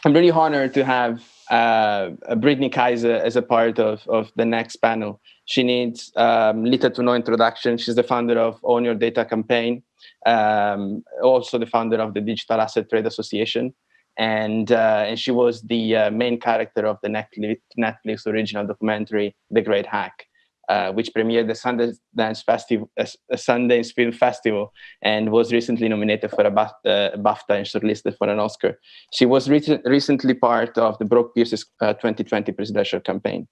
I'm really honored to have Britney Kaiser as a part of the next panel. She needs little to no introduction. She's the founder of Own Your Data campaign, also the founder of the Digital Asset Trade Association, and she was the main character of the Netflix original documentary, The Great Hack, which premiered the Sundance Film Festival and was recently nominated for a BAFTA and shortlisted for an Oscar. She was recently part of the Brooke Pierce's 2020 presidential campaign.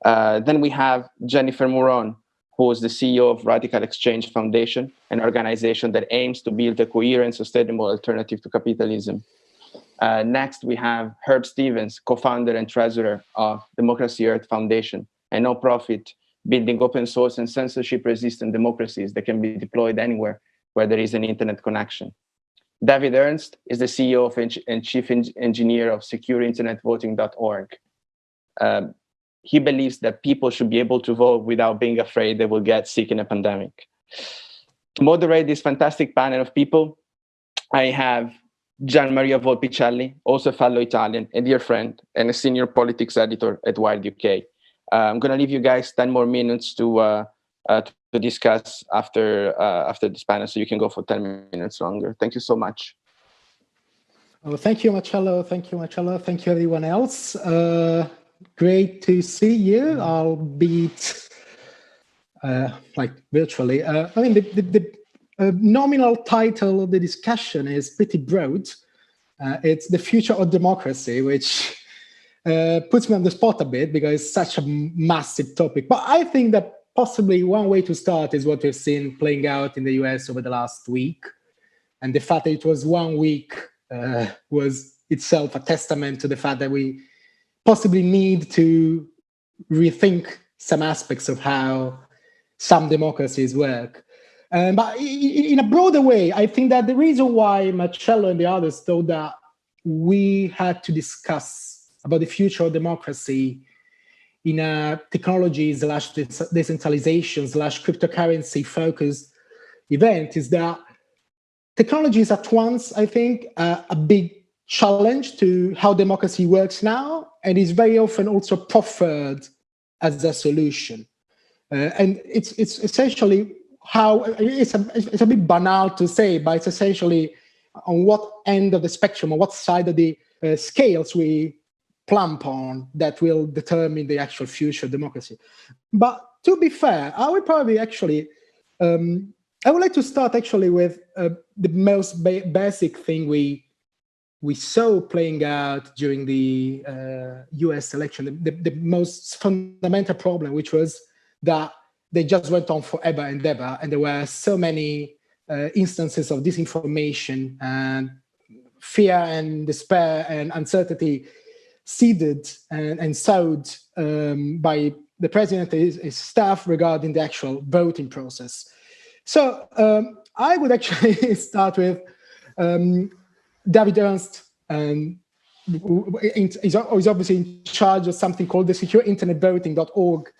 Then we have Jennifer Morone, who is the CEO of Radical Exchange Foundation, an organization that aims to build a coherent, sustainable alternative to capitalism. Next, we have Herb Stphens, co-founder and treasurer of Democracy Earth Foundation, a no-profit building open source and censorship-resistant democracies that can be deployed anywhere where there is an internet connection. David Ernst is the CEO and chief engineer of SecureInternetVoting.org. He believes that people should be able to vote without being afraid they will get sick in a pandemic. To moderate this fantastic panel of people, I have Gian Maria Volpicelli, also a fellow Italian, a dear friend, and a senior politics editor at Wired UK. I'm going to leave you guys 10 more minutes to discuss after this panel, so you can go for 10 minutes longer. Thank you so much. Oh, thank you, Marcello. Thank you, Marcello. Thank you, everyone else. Great to see you, albeit like virtually. I mean, the nominal title of the discussion is pretty broad. It's the future of democracy, which puts me on the spot a bit because it's such a massive topic. But I think that possibly one way to start is what we've seen playing out in the US over the last week. And the fact that it was 1 week was itself a testament to the fact that we possibly need to rethink some aspects of how some democracies work. But in a broader way, I think that the reason why Marcello and the others thought that we had to discuss about the future of democracy in a technology/decentralization/cryptocurrency focused event is that technology is at once, I think, a big challenge to how democracy works now, and is very often also proffered as a solution. And it's essentially how it's a bit banal to say, but it's essentially on what end of the spectrum, on what side of the scales we plump on that will determine the actual future of democracy. But to be fair, I would probably actually, I would like to start actually with the most basic thing we saw playing out during the US election, the most fundamental problem, which was that they just went on forever and ever, and there were so many instances of disinformation and fear and despair and uncertainty seeded and sowed by the president and his staff regarding the actual voting process. So I would actually start with David Ernst, and is obviously in charge of something called the SecureInternetVoting.org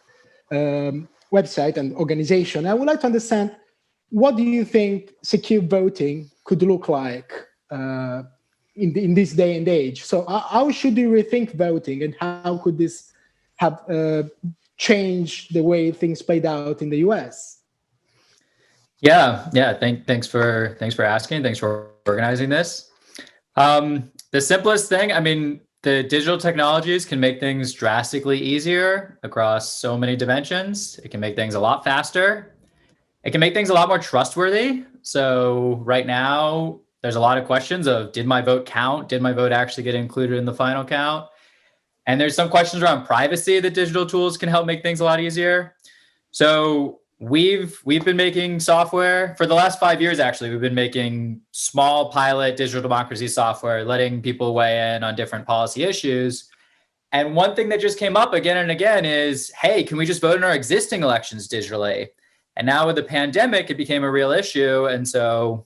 website and organization. I would like to understand, what do you think secure voting could look like in this day and age? So how should you rethink voting, and how could this have changed the way things played out in the US? Yeah. Thanks for asking. Thanks for organizing this. The simplest thing, I mean, the digital technologies can make things drastically easier across so many dimensions. It can make things a lot faster. It can make things a lot more trustworthy. So right now, there's a lot of questions of, did my vote count? Did my vote actually get included in the final count? And there's some questions around privacy that digital tools can help make things a lot easier. So we've been making software for the last 5 years. Actually, we've been making small pilot digital democracy software, letting people weigh in on different policy issues. And one thing that just came up again and again is, hey, can we just vote in our existing elections digitally? And now with the pandemic, it became a real issue. And so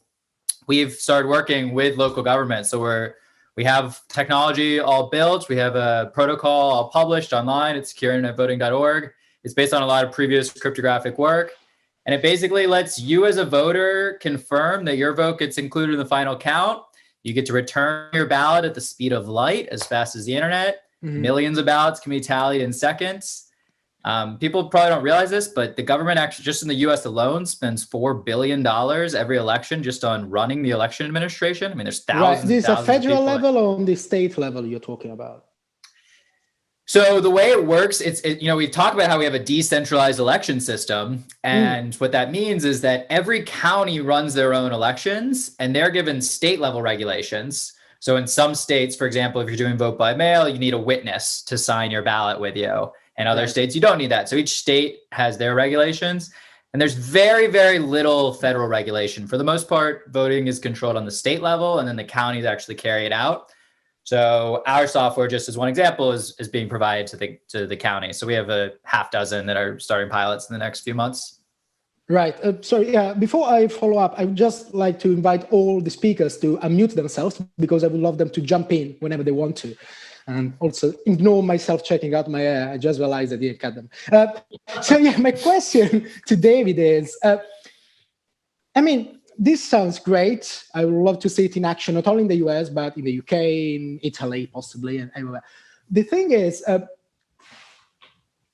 we've started working with local governments. So we have technology all built. We have a protocol all published online at SecureInternetVoting.org. It's based on a lot of previous cryptographic work. And it basically lets you as a voter confirm that your vote gets included in the final count. You get to return your ballot at the speed of light, as fast as the internet. Millions of ballots can be tallied in seconds. People probably don't realize this, but the government actually, just in the US alone, spends $4 billion every election just on running the election administration. I mean, there's thousands. Right. This is a federal level or on the state level you're talking about? So the way it works, we talk about how we have a decentralized election system. And what that means is that every county runs their own elections and they're given state level regulations. So in some states, for example, if you're doing vote by mail, you need a witness to sign your ballot with you. In other states, you don't need that. So each state has their regulations. And there's very, very little federal regulation. For the most part, voting is controlled on the state level, and then the counties actually carry it out. So our software, just as one example, is being provided to the county. So we have a half dozen that are starting pilots in the next few months. Right. Sorry. Yeah. Before I follow up, I would just like to invite all the speakers to unmute themselves, because I would love them to jump in whenever they want to. And also ignore myself checking out my hair. I just realized I didn't cut them. So yeah, my question to David is, this sounds great. I would love to see it in action, not only in the US, but in the UK, in Italy, possibly, and everywhere. The thing is,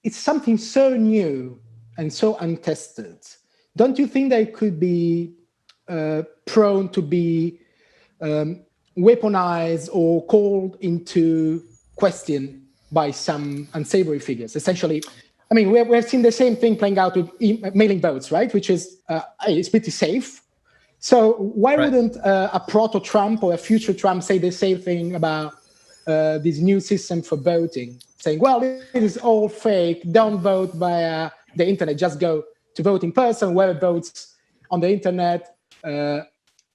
it's something so new and so untested. Don't you think that it could be prone to be weaponized or called into question by some unsavory figures? Essentially, we've seen the same thing playing out with mailing votes, right? Which is, it's pretty safe. So why wouldn't a proto-Trump or a future Trump say the same thing about this new system for voting, saying, well, it is all fake, don't vote via the internet, just go to vote in person, whoever votes on the internet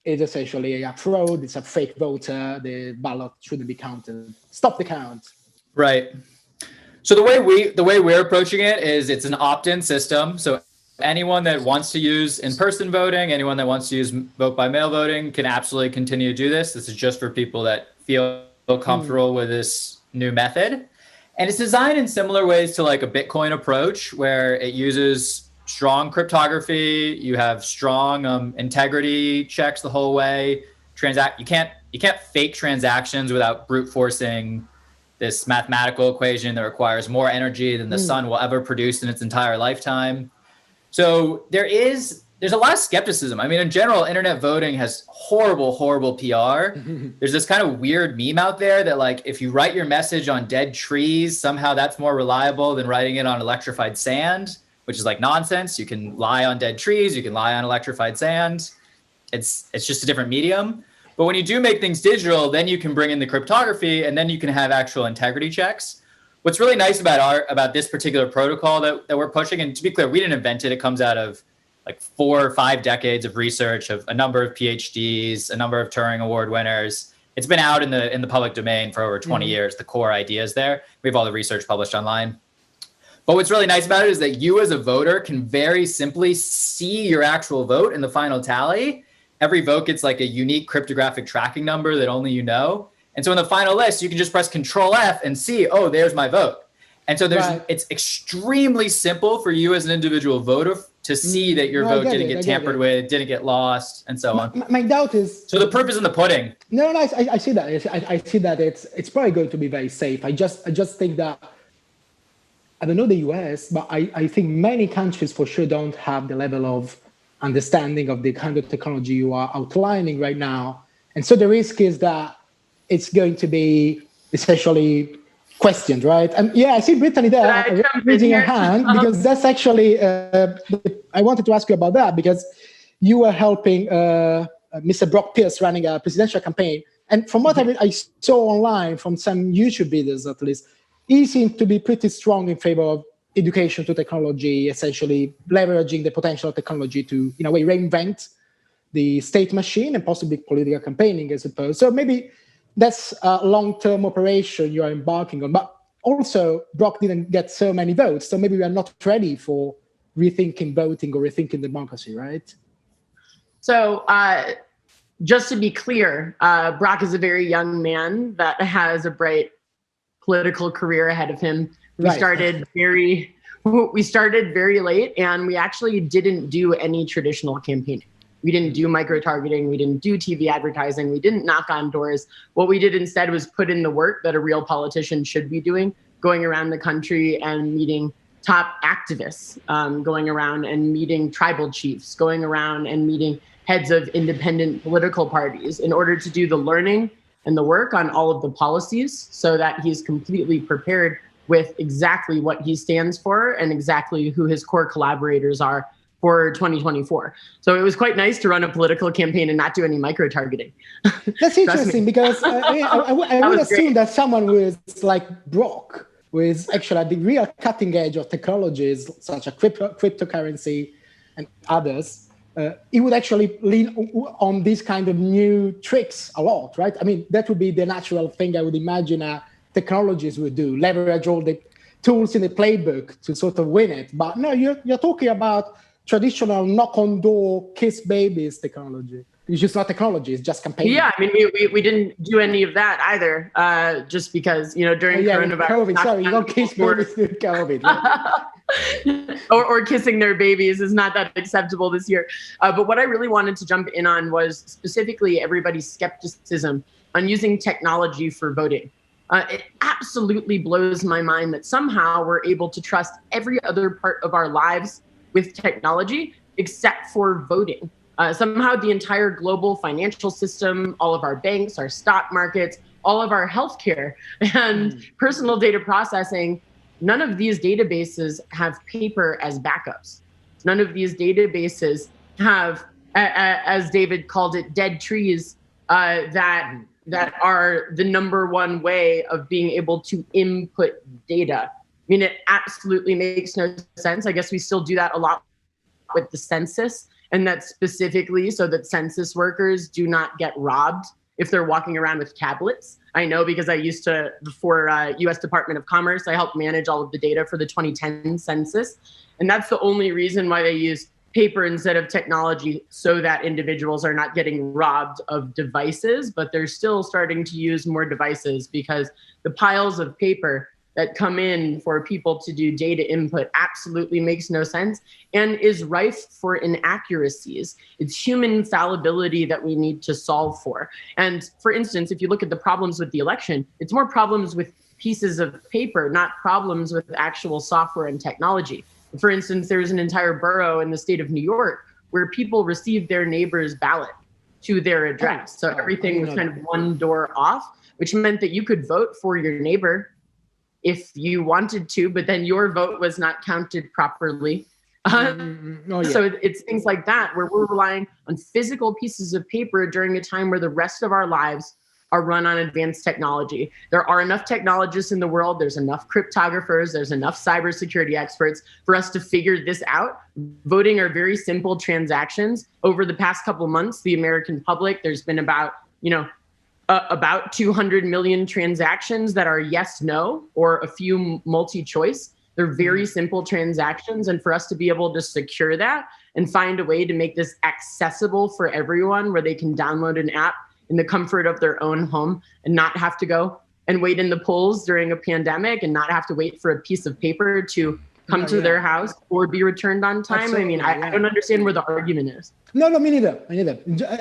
is essentially a fraud, it's a fake voter, the ballot shouldn't be counted, stop the count. Right. So the way we're approaching it is it's an opt-in system. So anyone that wants to use in-person voting, anyone that wants to use vote by mail voting can absolutely continue to do this. This is just for people that feel comfortable with this new method. And it's designed in similar ways to like a Bitcoin approach, where it uses strong cryptography. You have strong integrity checks the whole way. You can't fake transactions without brute forcing this mathematical equation that requires more energy than the sun will ever produce in its entire lifetime. So there's a lot of skepticism. In general, internet voting has horrible, horrible PR. There's this kind of weird meme out there that like, if you write your message on dead trees, somehow that's more reliable than writing it on electrified sand, which is like nonsense. You can lie on dead trees. You can lie on electrified sand. It's just a different medium. But when you do make things digital, then you can bring in the cryptography, and then you can have actual integrity checks. What's really nice about this particular protocol that we're pushing, and to be clear, we didn't invent it. It comes out of like 4 or 5 decades of research of a number of PhDs, a number of Turing Award winners. It's been out in the public domain for over 20 years. The core idea is there. We have all the research published online. But what's really nice about it is that you as a voter can very simply see your actual vote in the final tally. Every vote gets like a unique cryptographic tracking number that only you know. And so in the final list, you can just press Control F and see, oh, there's my vote. And so it's extremely simple for you as an individual voter to see that your vote didn't get tampered with, didn't get lost, and so on. My doubt is... So the proof is in the pudding. No, I see that. I see that it's probably going to be very safe. I just think that, I don't know the US, but I think many countries for sure don't have the level of understanding of the kind of technology you are outlining right now. And so the risk is that it's going to be essentially questioned, right? And yeah, I see Brittany there raising her hand, because that's actually, I wanted to ask you about that, because you were helping Mr. Brock Pierce running a presidential campaign. And from what I saw online, from some YouTube videos at least, he seemed to be pretty strong in favor of education to technology, essentially leveraging the potential of technology to, in a way, reinvent the state machine and possibly political campaigning, I suppose. So maybe that's a long-term operation you are embarking on. But also, Brock didn't get so many votes, so maybe we are not ready for rethinking voting or rethinking democracy, right? So just to be clear, Brock is a very young man that has a bright political career ahead of him. We started very late, and we actually didn't do any traditional campaigning. We didn't do micro-targeting. We didn't do TV advertising. We didn't knock on doors. What we did instead was put in the work that a real politician should be doing, going around the country and meeting top activists, going around and meeting tribal chiefs, going around and meeting heads of independent political parties in order to do the learning and the work on all of the policies so that he's completely prepared with exactly what he stands for and exactly who his core collaborators are for 2024. So it was quite nice to run a political campaign and not do any micro-targeting. That's interesting because I would assume that someone who is like Brock, who is actually at the real cutting edge of technologies such as cryptocurrency and others, he would actually lean on these kind of new tricks a lot, right? I mean, that would be the natural thing I would imagine technologies would do, leverage all the tools in the playbook to sort of win it. But no, you're talking about traditional knock-on-door, kiss babies technology. It's just not technology, it's just campaigning. Yeah, I mean, we didn't do any of that either, just because, during coronavirus. COVID, sorry, you don't kiss babies during COVID. Right? or kissing their babies is not that acceptable this year. But what I really wanted to jump in on was specifically everybody's skepticism on using technology for voting. It absolutely blows my mind that somehow we're able to trust every other part of our lives with technology except for voting. Somehow the entire global financial system, all of our banks, our stock markets, all of our healthcare and personal data processing, none of these databases have paper as backups. None of these databases have, as David called it, dead trees that are the number one way of being able to input data. I mean, it absolutely makes no sense. I guess we still do that a lot with the census, and that's specifically so that census workers do not get robbed if they're walking around with tablets. I know because I used to, for US Department of Commerce, I helped manage all of the data for the 2010 census. And that's the only reason why they use paper instead of technology, so that individuals are not getting robbed of devices, but they're still starting to use more devices because the piles of paper that come in for people to do data input absolutely makes no sense and is rife for inaccuracies. It's human fallibility that we need to solve for. And for instance, if you look at the problems with the election, it's more problems with pieces of paper, not problems with actual software and technology. For instance, there's an entire borough in the state of New York where people received their neighbor's ballot to their address. So everything was kind of one door off, which meant that you could vote for your neighbor if you wanted to, but then your vote was not counted properly. So it's things like that where we're relying on physical pieces of paper during a time where the rest of our lives are run on advanced technology. There are enough technologists in the world, there's enough cryptographers, there's enough cybersecurity experts for us to figure this out. Voting are very simple transactions. Over the past couple of months, the American public, there's been about 200 million transactions that are yes, no, or a few multi-choice. They're very simple transactions. And for us to be able to secure that and find a way to make this accessible for everyone where they can download an app in the comfort of their own home and not have to go and wait in the polls during a pandemic and not have to wait for a piece of paper to come to their house or be returned on time. Absolutely, I don't understand where the argument is. No, me neither.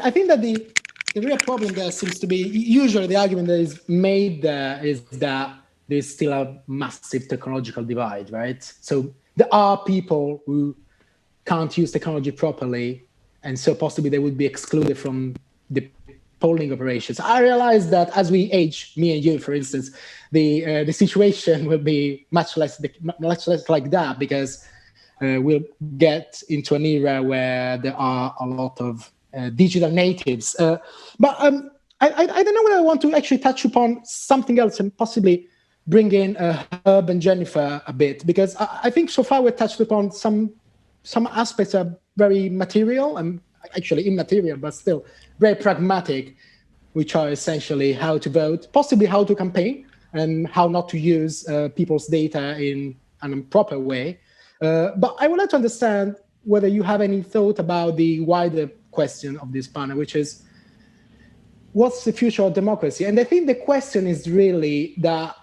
I think that the real problem there seems to be, usually the argument that is made there is that there's still a massive technological divide, right? So there are people who can't use technology properly, and so possibly they would be excluded from the polling operations. I realize that as we age, me and you, for instance, the situation will be much less like that, because we'll get into an era where there are a lot of digital natives. But I don't know whether I want to actually touch upon something else and possibly bring in Herb and Jennifer a bit, because I think so far we've touched upon some aspects are very material and actually immaterial, but still very pragmatic, which are essentially how to vote, possibly how to campaign, and how not to use people's data in an improper way. But I would like to understand whether you have any thought about the wider question of this panel, which is, what's the future of democracy? And I think the question is really that,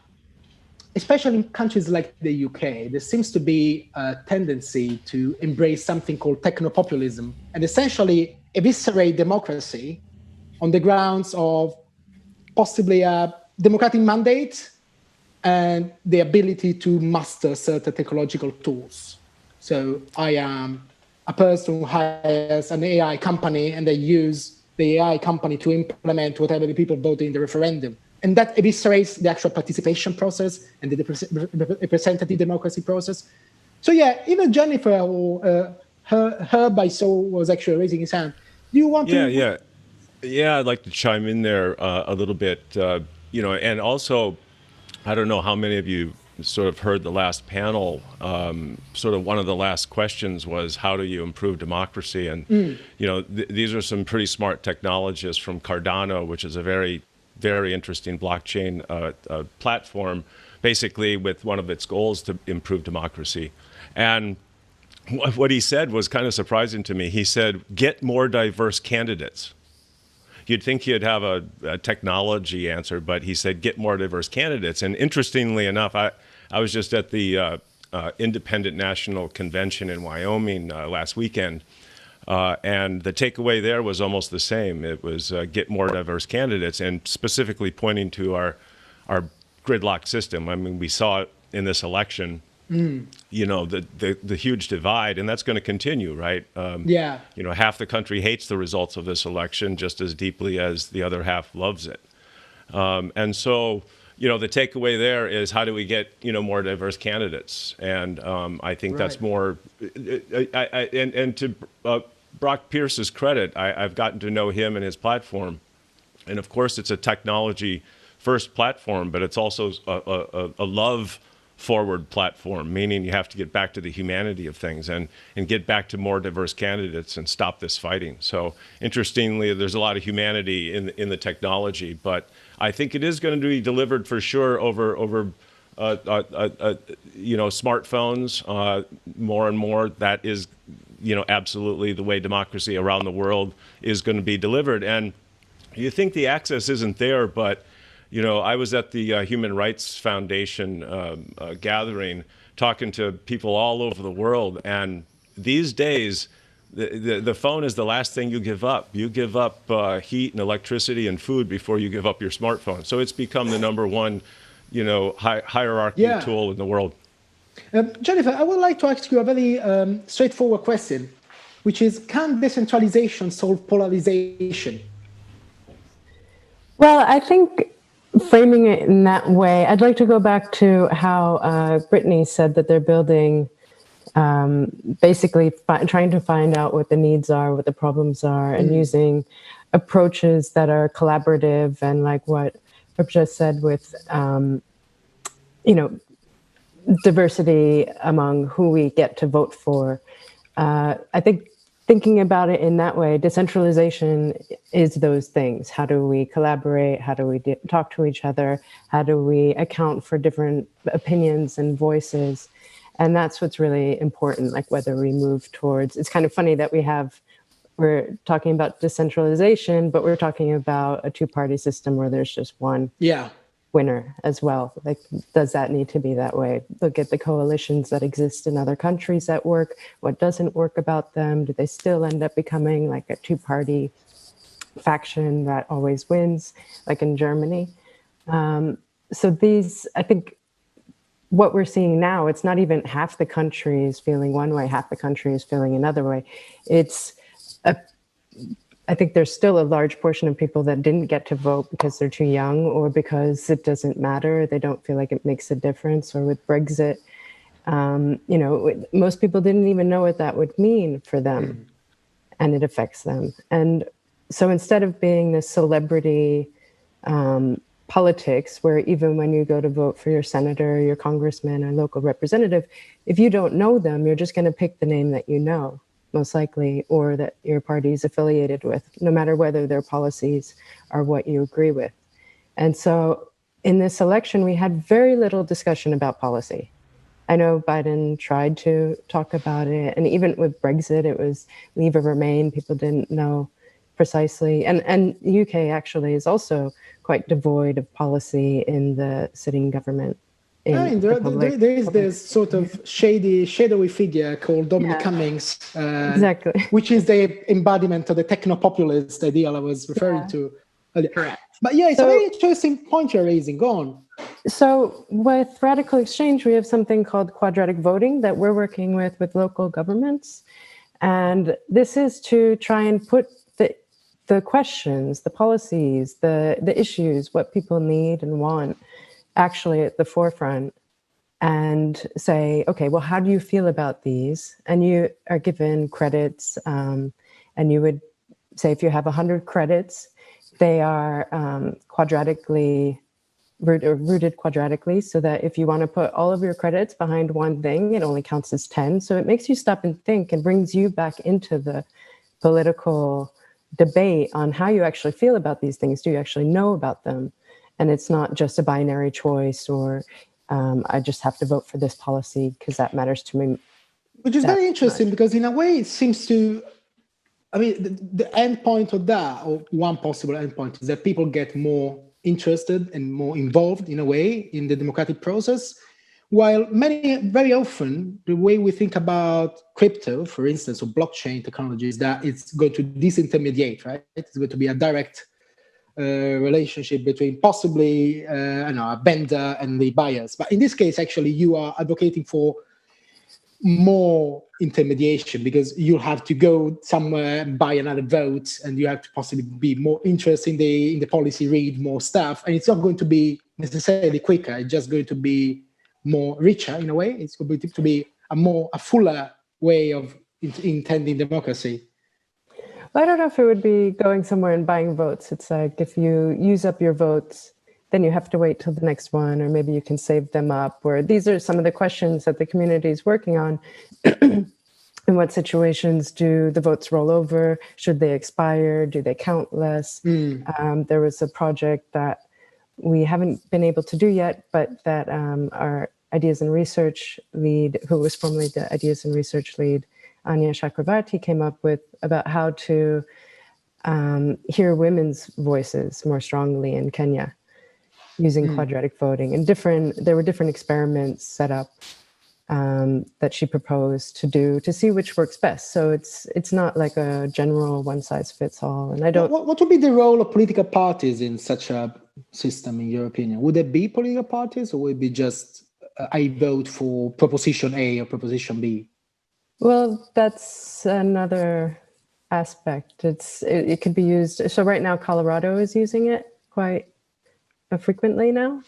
especially in countries like the UK, there seems to be a tendency to embrace something called techno-populism. And essentially, eviscerate democracy on the grounds of possibly a democratic mandate and the ability to master certain technological tools. So I am a person who hires an AI company and they use the AI company to implement whatever the people voted in the referendum. And that eviscerates the actual participation process and the representative democracy process. So yeah, even Jennifer, or Herb I saw was actually raising his hand. Do you want to? Yeah, I'd like to chime in there a little bit, and also, I don't know how many of you sort of heard the last panel. Sort of one of the last questions was, how do you improve democracy? And, these are some pretty smart technologists from Cardano, which is a very, very interesting blockchain platform, basically with one of its goals to improve democracy. And what he said was kind of surprising to me. He said, get more diverse candidates. You'd think he'd have a technology answer, but he said, get more diverse candidates. And interestingly enough, I was just at the Independent National Convention in Wyoming last weekend, and the takeaway there was almost the same. It was get more diverse candidates, and specifically pointing to our gridlock system. I mean, we saw it in this election. The huge divide, and that's going to continue, right? Half the country hates the results of this election just as deeply as the other half loves it. And so, the takeaway there is, how do we get, more diverse candidates? And I think that's more, and to Brock Pierce's credit, I've gotten to know him and his platform. And of course, it's a technology first platform, but it's also a love forward platform, meaning you have to get back to the humanity of things and get back to more diverse candidates and stop this fighting. So interestingly, there's a lot of humanity in the technology, but I think it is going to be delivered for sure over smartphones more and more. That is, absolutely the way democracy around the world is going to be delivered. And you think the access isn't there, but I was at the Human Rights Foundation gathering, talking to people all over the world, and these days, the phone is the last thing you give up. You give up heat and electricity and food before you give up your smartphone. So it's become the number one, hierarchy tool in the world. Jennifer, I would like to ask you a very straightforward question, which is, can decentralization solve polarization? Well, I think framing it in that way, I'd like to go back to how Brittany said that they're building, basically trying to find out what the needs are, what the problems are, and using approaches that are collaborative, and like what Rip just said with, diversity among who we get to vote for. I think thinking about it in that way, decentralization is those things. How do we collaborate? How do we talk to each other? How do we account for different opinions and voices? And that's what's really important, like whether we move towards, it's kind of funny that we're talking about decentralization, but we're talking about a two-party system where there's just one winner as well. Like, does that need to be that way? Look at the coalitions that exist in other countries that work. What doesn't work about them? Do they still end up becoming like a two-party faction that always wins, like in Germany? So these, I think, what we're seeing now, it's not even half the country is feeling one way, half the country is feeling another way. I think there's still a large portion of people that didn't get to vote because they're too young, or because it doesn't matter. They don't feel like it makes a difference. Or with Brexit, most people didn't even know what that would mean for them, and it affects them. And so instead of being this celebrity politics, where even when you go to vote for your senator, your congressman, or local representative, if you don't know them, you're just going to pick the name that you know, most likely, or that your party is affiliated with, no matter whether their policies are what you agree with. And so in this election, we had very little discussion about policy. I know Biden tried to talk about it, and even with Brexit, it was leave or remain. People didn't know precisely. And the UK actually is also quite devoid of policy in the sitting government. I mean, there is this sort of shadowy figure called Dominic Cummings, exactly, which is the embodiment of the techno-populist ideal I was referring to. Correct. But yeah, it's a very interesting point you're raising. Go on. So with radical exchange, we have something called quadratic voting that we're working with local governments. And this is to try and put the questions, the policies, the issues, what people need and want actually at the forefront, and say, okay, well, how do you feel about these? And you are given credits, and you would say if you have 100 credits, they are quadratically rooted quadratically, so that if you want to put all of your credits behind one thing, it only counts as 10. So it makes you stop and think and brings you back into the political debate on how you actually feel about these things. Do you actually know about them? And it's not just a binary choice or I just have to vote for this policy because that matters to me. Which is very interesting because in a way it seems to, I mean, the end point of that, or one possible end point, is that people get more interested and more involved in a way in the democratic process. While very often, the way we think about crypto, for instance, or blockchain technology is that it's going to disintermediate, right? It's going to be a direct relationship between possibly a vendor and the buyers. But in this case, actually, you are advocating for more intermediation because you'll have to go somewhere and buy another vote, and you have to possibly be more interested in the policy, read more stuff, and it's not going to be necessarily quicker. It's just going to be more richer in a way. It's going to be a fuller way of intending democracy. Well, I don't know if it would be going somewhere and buying votes. It's like if you use up your votes, then you have to wait till the next one, or maybe you can save them up. Or these are some of the questions that the community is working on. In what situations do the votes roll over? Should they expire? Do they count less? There was a project that we haven't been able to do yet, but that our ideas and research lead, who was formerly the ideas and research lead, Anya Chakravarti, came up with about how to hear women's voices more strongly in Kenya using quadratic voting. And there were different experiments set up that she proposed to do to see which works best. So it's not like a general one size fits all. And I don't. What would be the role of political parties in such a system, in your opinion? Would there be political parties, or would it be just I vote for proposition A or proposition B? Well, that's another aspect. It could be used. So right now, Colorado is using it quite frequently now,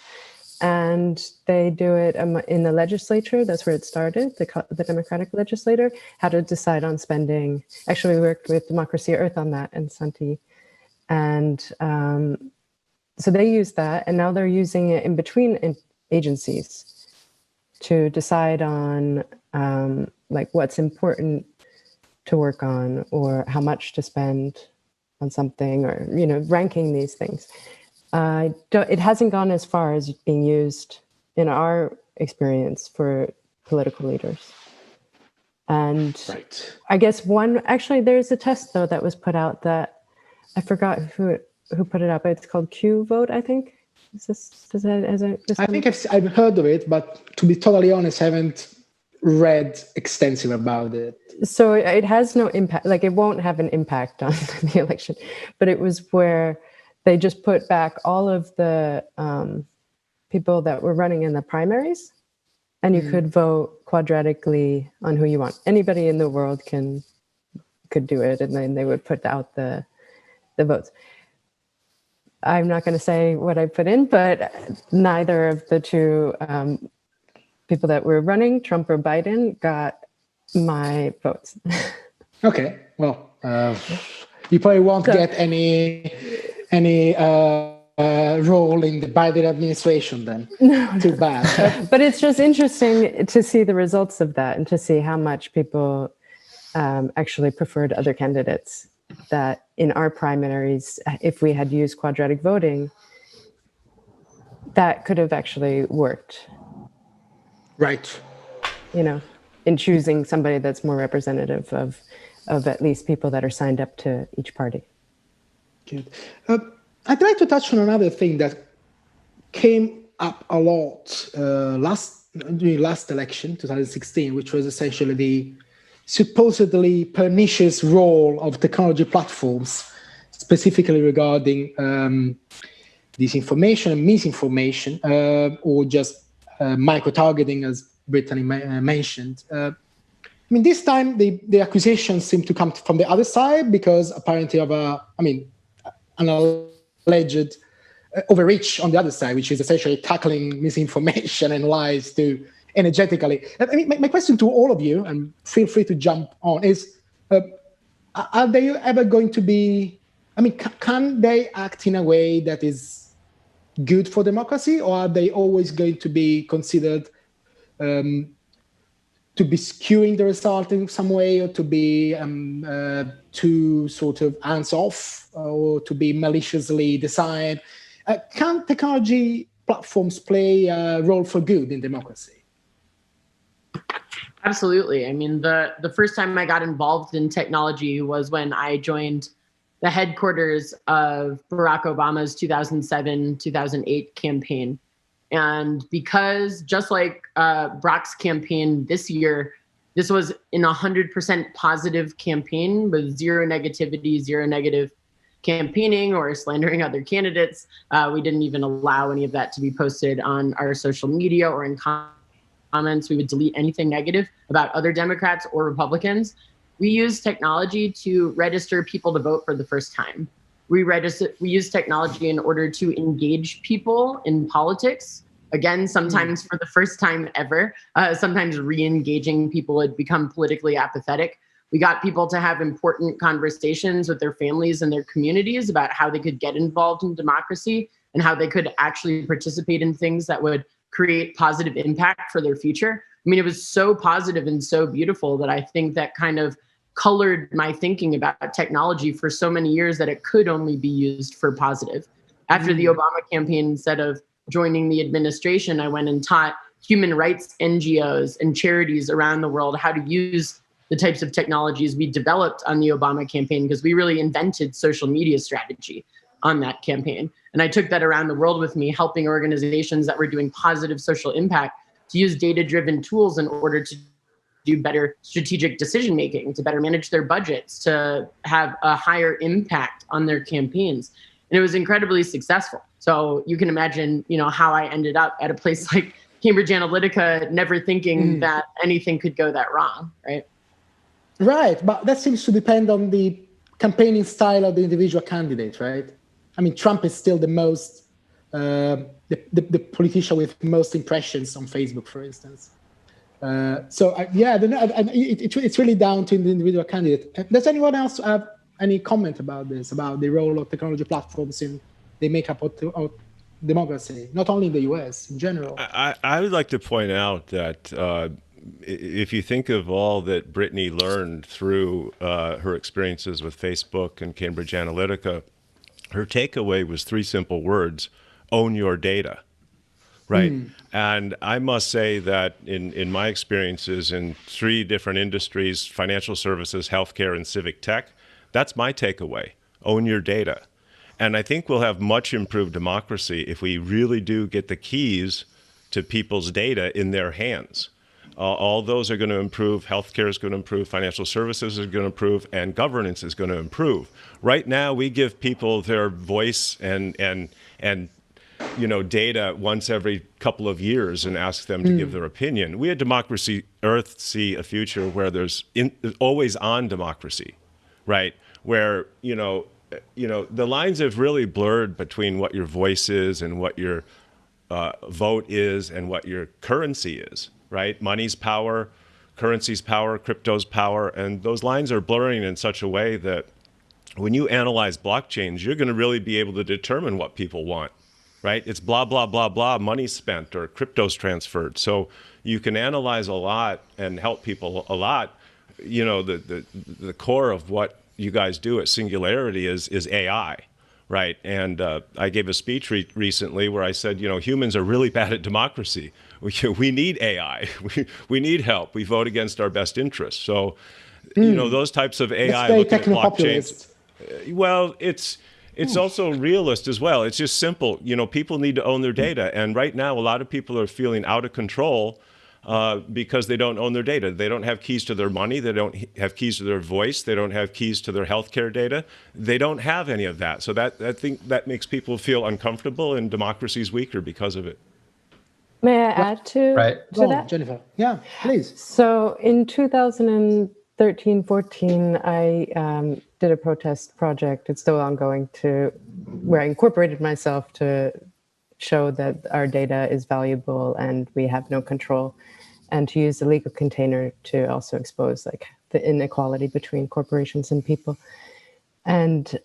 and they do it in the legislature. That's where it started, the Democratic legislator, how to decide on spending. Actually, we worked with Democracy Earth on that and Santi. And so they use that, and now they're using it in between agencies to decide on like what's important to work on, or how much to spend on something, or ranking these things. It hasn't gone as far as being used in our experience for political leaders. And I guess there's a test though that was put out that I forgot who put it up. It's called Q Vote, I think. I think I've heard of it, but to be totally honest, I haven't read extensive about it. So it has no impact, like it won't have an impact on the election, but it was where they just put back all of the people that were running in the primaries, and you could vote quadratically on who you want. Anybody in the world could do it, and then they would put out the votes. I'm not going to say what I put in, but neither of the two people that were running, Trump or Biden, got my votes. Okay, well, you probably won't get any role in the Biden administration then. No, too bad. But it's just interesting to see the results of that and to see how much people actually preferred other candidates. That in our primaries, if we had used quadratic voting, that could have actually worked. Right. In choosing somebody that's more representative of at least people that are signed up to each party. Good. I'd like to touch on another thing that came up a lot during last election, 2016, which was essentially the supposedly pernicious role of technology platforms, specifically regarding disinformation and misinformation, or just micro-targeting, as Brittany mentioned. I mean, this time the accusations seem to come from the other side because apparently of an alleged overreach on the other side, which is essentially tackling misinformation and lies too energetically. I mean, my question to all of you, and feel free to jump on, is: are they ever going to be? I mean, can they act in a way that is good for democracy, or are they always going to be considered to be skewing the result in some way, or to be too sort of hands-off, or to be maliciously designed? Can technology platforms play a role for good in democracy? Absolutely. I mean, the first time I got involved in technology was when I joined the headquarters of Barack Obama's 2007-2008 campaign. And because just like Barack's campaign this year, this was in 100% positive campaign with zero negativity, zero negative campaigning or slandering other candidates. We didn't even allow any of that to be posted on our social media or in comments. We would delete anything negative about other Democrats or Republicans. We use technology to register people to vote for the first time. We use technology in order to engage people in politics. Again, sometimes for the first time ever, sometimes re-engaging people had become politically apathetic. We got people to have important conversations with their families and their communities about how they could get involved in democracy and how they could actually participate in things that would create positive impact for their future. I mean, it was so positive and so beautiful that I think that kind of colored my thinking about technology for so many years that it could only be used for positive. After the Obama campaign, instead of joining the administration, I went and taught human rights NGOs and charities around the world how to use the types of technologies we developed on the Obama campaign, because we really invented social media strategy on that campaign. And I took that around the world with me, helping organizations that were doing positive social impact to use data-driven tools in order to do better strategic decision-making, to better manage their budgets, to have a higher impact on their campaigns. And it was incredibly successful. So you can imagine, how I ended up at a place like Cambridge Analytica, never thinking that anything could go that wrong, right? Right, but that seems to depend on the campaigning style of the individual candidate, right? I mean, Trump is still the most, the politician with most impressions on Facebook, for instance. It's really down to the individual candidate. Does anyone else have any comment about this, about the role of technology platforms in the makeup of democracy, not only in the US, in general? I would like to point out that if you think of all that Brittany learned through her experiences with Facebook and Cambridge Analytica, her takeaway was 3 simple words: own your data. Right. And I must say that in my experiences in 3 different industries, financial services, healthcare, and civic tech, that's my takeaway: own your data. And I think we'll have much improved democracy if we really do get the keys to people's data in their hands. All those are going to improve. Healthcare is going to improve. Financial services is going to improve, and governance is going to improve. Right now, we give people their voice and data once every couple of years and ask them to give their opinion. We at Democracy Earth see a future where there's always on democracy, right? Where, the lines have really blurred between what your voice is and what your vote is and what your currency is, right? Money's power, currency's power, crypto's power, and those lines are blurring in such a way that when you analyze blockchains, you're going to really be able to determine what people want. Right? It's blah, blah, blah, blah, money spent or crypto's transferred. So you can analyze a lot and help people a lot. The core of what you guys do at Singularity is AI, right? And I gave a speech recently where I said, humans are really bad at democracy. We need AI. We need help. We vote against our best interests. So, those types of AI looking at blockchains. Well, it's also realist as well. It's just simple. You know, people need to own their data. And right now, a lot of people are feeling out of control because they don't own their data. They don't have keys to their money. They don't have keys to their voice. They don't have keys to their healthcare data. They don't have any of that. So I think that makes people feel uncomfortable, and democracy is weaker because of it. May I add to that? Jennifer. Yeah, please. So in 2013-14, I did a protest project. It's still ongoing, where I incorporated myself to show that our data is valuable and we have no control, and to use the legal container to also expose like the inequality between corporations and people. And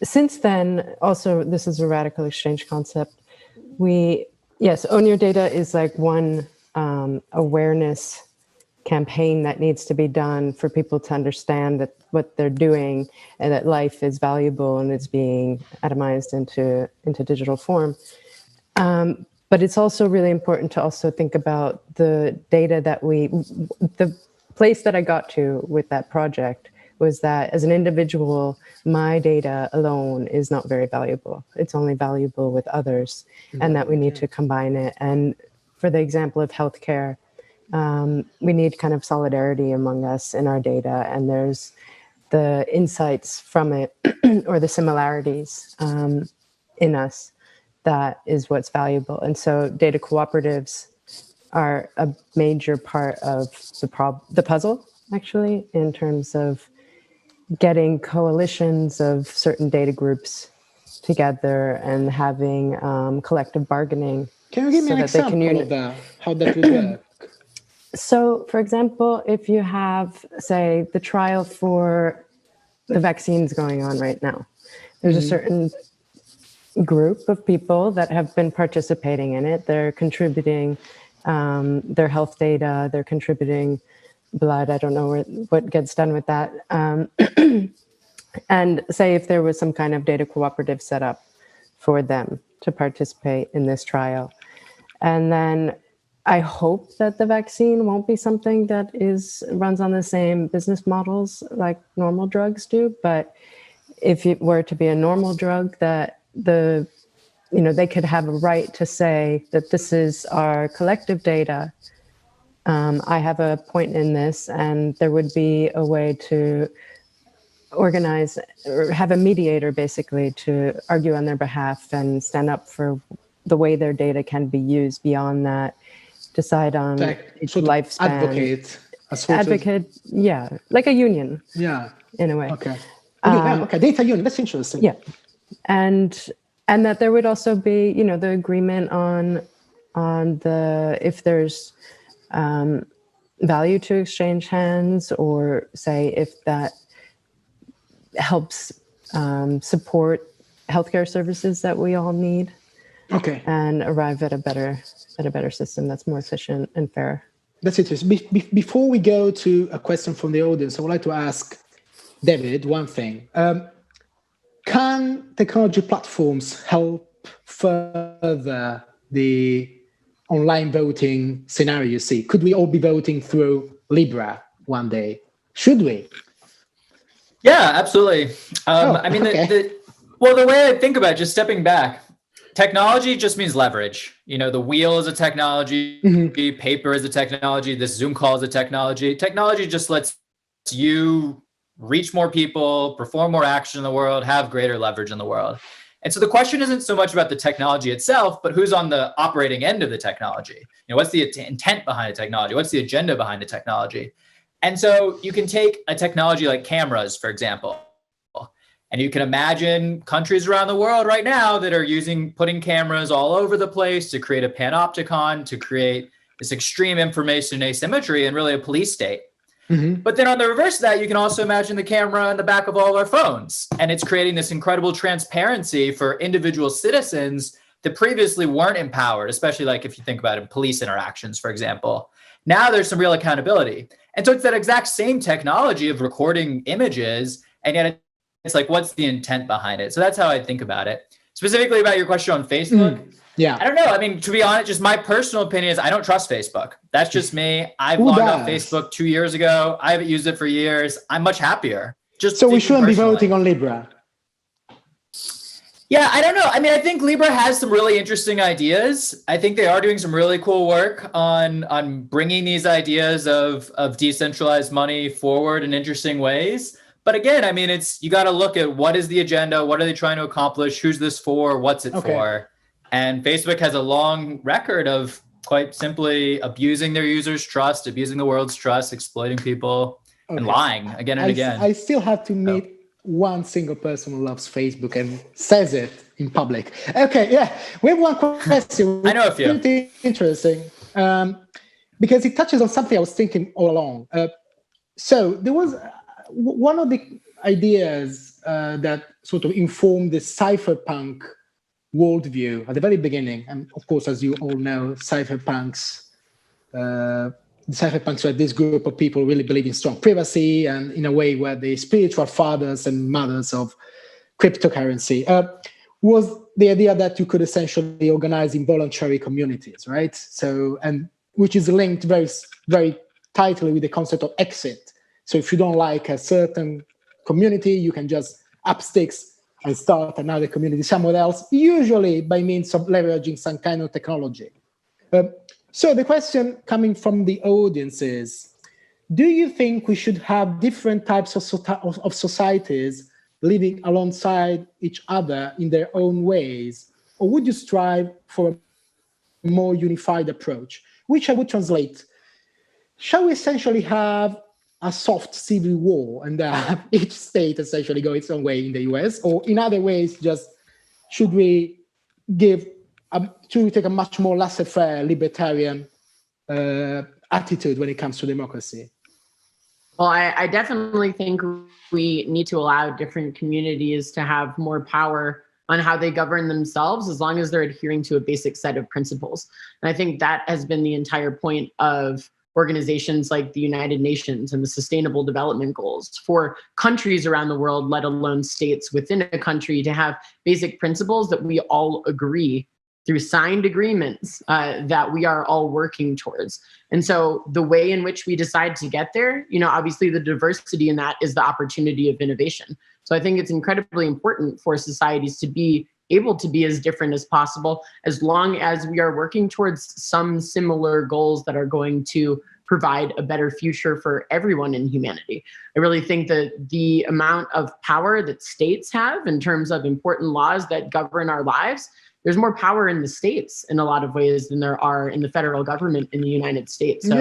since then, also, this is a radical exchange concept. Yes, Own Your Data is like one awareness campaign that needs to be done for people to understand that what they're doing and that life is valuable and it's being atomized into digital form. But it's also really important to also think about the data that the place that I got to with that project was that as an individual, my data alone is not very valuable. It's only valuable with others, and that we need to combine it. And for the example of healthcare, we need kind of solidarity among us in our data, and there's the insights from it or the similarities in us. That is what's valuable. And so data cooperatives are a major part of the puzzle, actually, in terms of getting coalitions of certain data groups together and having collective bargaining. Can you give me an example of that, how that would work? So, for example, if you have, say, the trial for the vaccines going on right now, there's a certain group of people that have been participating in it. They're contributing their health data, they're contributing blood. I don't know what gets done with that. And say if there was some kind of data cooperative set up for them to participate in this trial. And then I hope that the vaccine won't be something that runs on the same business models like normal drugs do. But if it were to be a normal drug, that they could have a right to say that this is our collective data. I have a point in this, and there would be a way to organize or have a mediator basically to argue on their behalf and stand up for the way their data can be used beyond that, decide on its lifespan. Advocate, yeah, like a union. Yeah. In a way. Okay. Okay, data union, that's interesting. Yeah. And that there would also be, the agreement on if there's value to exchange hands, or say if that helps support healthcare services that we all need. Okay. And arrive at a better system that's more efficient and fair. That's interesting. Before we go to a question from the audience, I would like to ask David one thing. Can technology platforms help further the online voting scenario you see? Could we all be voting through Libra one day? Should we? Yeah, absolutely. I mean, the way I think about it, just stepping back, technology just means leverage. The wheel is a technology, paper is a technology, this Zoom call is a technology. Technology just lets you reach more people, perform more action in the world, have greater leverage in the world. And so the question isn't so much about the technology itself, but who's on the operating end of the technology? What's the intent behind the technology? What's the agenda behind the technology? And so you can take a technology like cameras, for example, and you can imagine countries around the world right now that are putting cameras all over the place to create a panopticon, to create this extreme information asymmetry and really a police state. But then on the reverse of that, you can also imagine the camera in the back of all our phones. And it's creating this incredible transparency for individual citizens that previously weren't empowered, especially like if you think about it in police interactions, for example. Now there's some real accountability. And so it's that exact same technology of recording images, and yet it's like, what's the intent behind it? So that's how I think about it. Specifically about your question on Facebook. Yeah. I don't know. I mean, to be honest, just my personal opinion is I don't trust Facebook. That's just me. I've logged off Facebook 2 years ago. I haven't used it for years. I'm much happier. So we shouldn't be voting on Libra. Yeah, I don't know. I mean, I think Libra has some really interesting ideas. I think they are doing some really cool work on bringing these ideas of decentralized money forward in interesting ways. But again, I mean, you got to look at what is the agenda, what are they trying to accomplish, who's this for, what's it for? And Facebook has a long record of quite simply abusing their users' trust, abusing the world's trust, exploiting people, and lying again and again. I still have to meet one single person who loves Facebook and says it in public. Okay, yeah, we have one question. I know a few. Pretty interesting, because it touches on something I was thinking all along. So there was one of the ideas that sort of informed the cypherpunk worldview at the very beginning, and of course, as you all know, cypherpunks were this group of people really believe in strong privacy and in a way where the spiritual fathers and mothers of cryptocurrency was the idea that you could essentially organize involuntary communities, right? So, and which is linked very, very tightly with the concept of exit. So if you don't like a certain community, you can just up sticks and start another community somewhere else, usually by means of leveraging some kind of technology. So the question coming from the audience is, do you think we should have different types of societies living alongside each other in their own ways? Or would you strive for a more unified approach? Which I would translate, shall we essentially have a soft civil war and have each state essentially go its own way in the US? Or in other ways, just should we take a much more laissez-faire libertarian attitude when it comes to democracy? Well, I definitely think we need to allow different communities to have more power on how they govern themselves, as long as they're adhering to a basic set of principles. And I think that has been the entire point of organizations like the United Nations and the Sustainable Development Goals for countries around the world, let alone states within a country, to have basic principles that we all agree through signed agreements that we are all working towards. And so the way in which we decide to get there, obviously the diversity in that is the opportunity of innovation. So I think it's incredibly important for societies to be able to be as different as possible, as long as we are working towards some similar goals that are going to provide a better future for everyone in humanity. I really think that the amount of power that states have in terms of important laws that govern our lives, there's more power in the states in a lot of ways than there are in the federal government in the United States. So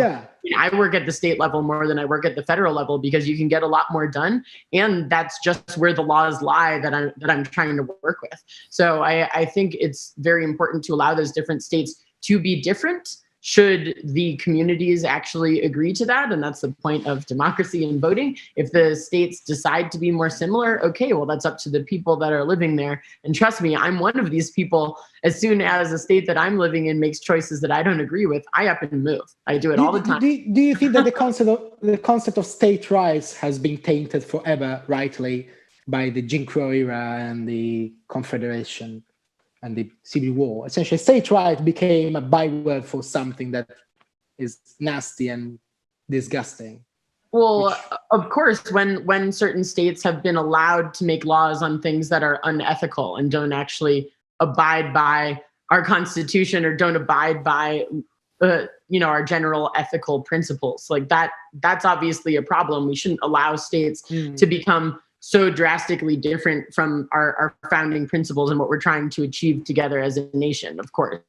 I work at the state level more than I work at the federal level because you can get a lot more done. And that's just where the laws lie that I'm trying to work with. So I think it's very important to allow those different states to be different, should the communities actually agree to that. And that's the point of democracy and voting. If the states decide to be more similar, okay, well, that's up to the people that are living there. And trust me, I'm one of these people. As soon as a state that I'm living in makes choices that I don't agree with, I up and move. I do it all the time. Do you think that the concept of state rights has been tainted forever, rightly, by the Jim Crow era and the Confederation and the Civil War? Essentially, state right became a byword for something that is nasty and disgusting. Well, of course, when certain states have been allowed to make laws on things that are unethical and don't actually abide by our Constitution or don't abide by our general ethical principles, like that's obviously a problem. We shouldn't allow states to become so drastically different from our founding principles and what we're trying to achieve together as a nation, of course.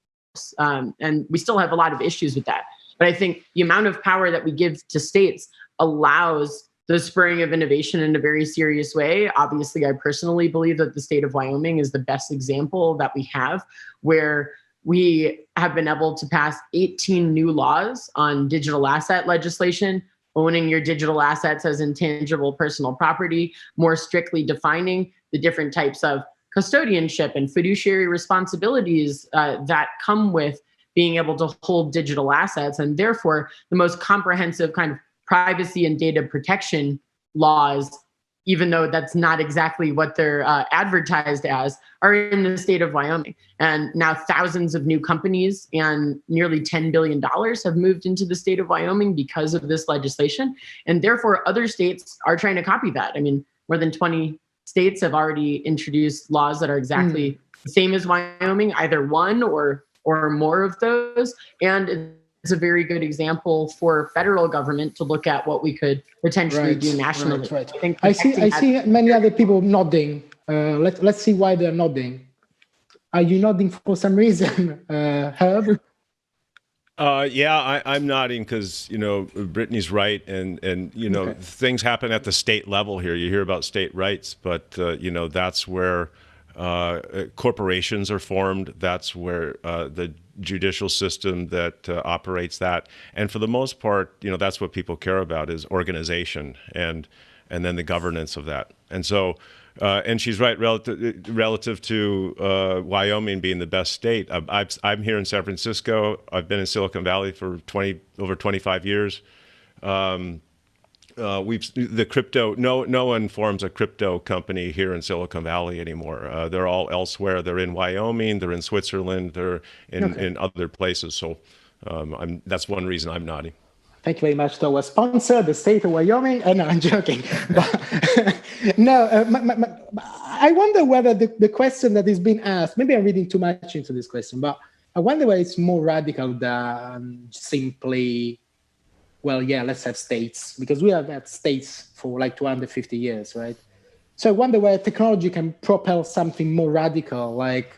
And we still have a lot of issues with that. But I think the amount of power that we give to states allows the spurring of innovation in a very serious way. Obviously, I personally believe that the state of Wyoming is the best example that we have, where we have been able to pass 18 new laws on digital asset legislation, owning your digital assets as intangible personal property, more strictly defining the different types of custodianship and fiduciary responsibilities that come with being able to hold digital assets, and therefore the most comprehensive kind of privacy and data protection laws, even though that's not exactly what they're advertised as, are in the state of Wyoming. And now thousands of new companies and nearly $10 billion have moved into the state of Wyoming because of this legislation. And therefore, other states are trying to copy that. I mean, more than 20 states have already introduced laws that are exactly the same as Wyoming, either one or more of those. And it's a very good example for federal government to look at what we could potentially do nationally. Right. I think I see many other people nodding. Let's see why they're nodding. Are you nodding for some reason, Herb? Yeah, I'm nodding because, Brittany's right. And things happen at the state level here. You hear about state rights, but, that's where corporations are formed. That's where the judicial system that operates that. And for the most part, that's what people care about is organization and then the governance of that. And so, and she's right relative to Wyoming being the best state. I'm here in San Francisco. I've been in Silicon Valley for over 25 years. The crypto, no one forms a crypto company here in Silicon Valley anymore. They're all elsewhere. They're in Wyoming, they're in Switzerland, they're in other places. So that's one reason I'm nodding. Thank you very much. To our sponsor, the state of Wyoming. No, I'm joking. I wonder whether the question that is being asked, maybe I'm reading too much into this question, but I wonder whether it's more radical than simply, well, yeah, let's have states, because we have had states for like 250 years, right? So I wonder whether technology can propel something more radical, like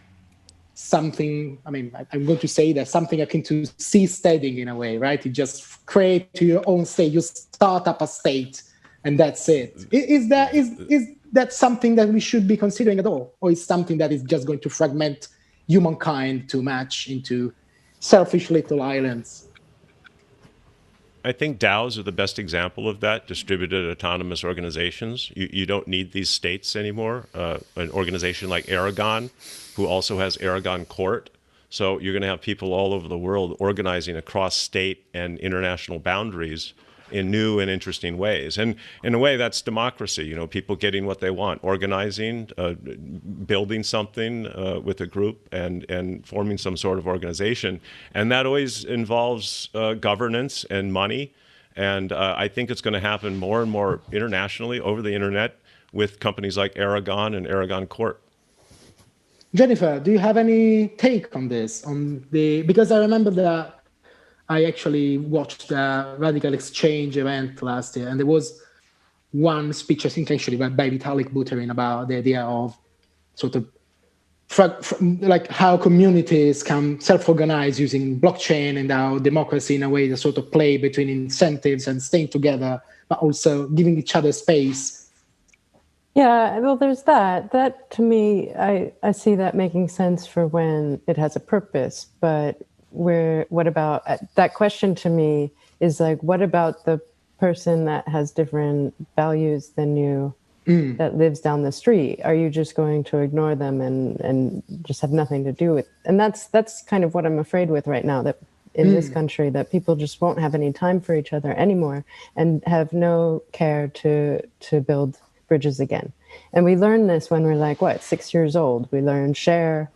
something, I'm going to say that something akin to seasteading in a way, right? You just create your own state, you start up a state, and that's it. Is that something that we should be considering at all? Or is something that is just going to fragment humankind too much into selfish little islands? I think DAOs are the best example of that, distributed autonomous organizations. You don't need these states anymore. An organization like Aragon, who also has Aragon Court. So you're going to have people all over the world organizing across state and international boundaries in new and interesting ways. And in a way, that's democracy, people getting what they want, organizing, building something with a group and forming some sort of organization. And that always involves governance and money. And I think it's going to happen more and more internationally over the internet with companies like Aragon and Aragon Court. Jennifer, do you have any take on this? Because I remember that I actually watched the Radical Exchange event last year, and there was one speech, I think actually by Vitalik Buterin, about the idea of sort of like how communities can self-organize using blockchain, and how democracy in a way the sort of play between incentives and staying together, but also giving each other space. Yeah, well, there's that. That to me, I see that making sense for when it has a purpose, but what about that question to me is like, what about the person that has different values than you that lives down the street? Are you just going to ignore them and just have nothing to do with? And that's kind of what I'm afraid with right now, that in this country, that people just won't have any time for each other anymore and have no care to build bridges again. And we learn this when we're 6 years old. We learn share,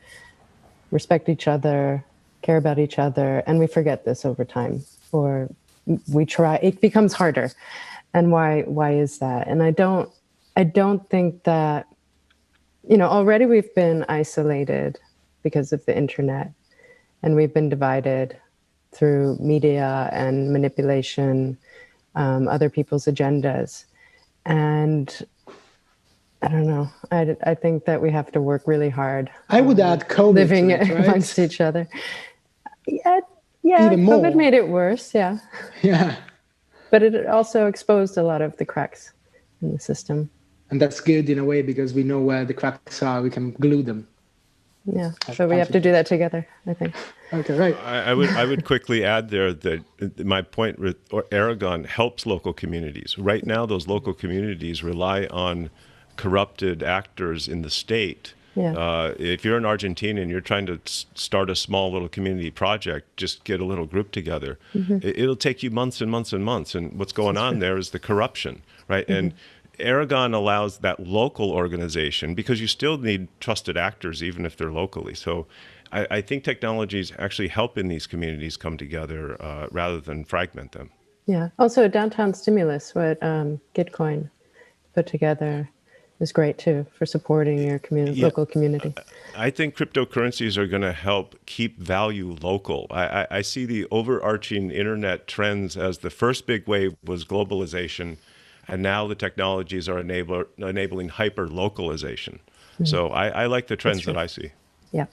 respect each other, care about each other, and we forget this over time, or we try. It becomes harder, and why is that? And I don't think that, already we've been isolated because of the internet, and we've been divided through media and manipulation, other people's agendas, and I don't know. I think that we have to work really hard. I would add COVID, living right? amongst each other. Yeah, even COVID more. made it worse, yeah. Yeah. But it also exposed a lot of the cracks in the system. And that's good in a way, because we know where the cracks are, we can glue them. Yeah, so we have to do that together, I think. Okay, right. I would quickly add there that my point with Aragon helps local communities. Right now, those local communities rely on corrupted actors in the state. Yeah. If you're in Argentina and you're trying to start a small little community project, just get a little group together. It'll take you months and months and months. And what's going on there is the corruption, right? And Aragon allows that local organization, because you still need trusted actors, even if they're locally. So I think technologies actually help in these communities come together rather than fragment them. Yeah. Also, downtown stimulus, what Gitcoin put together, is great too for supporting your community, local community. I think cryptocurrencies are going to help keep value local. I see the overarching internet trends as the first big wave was globalization, and now the technologies are enabling hyper-localization. So I like the trends that I see. Yeah,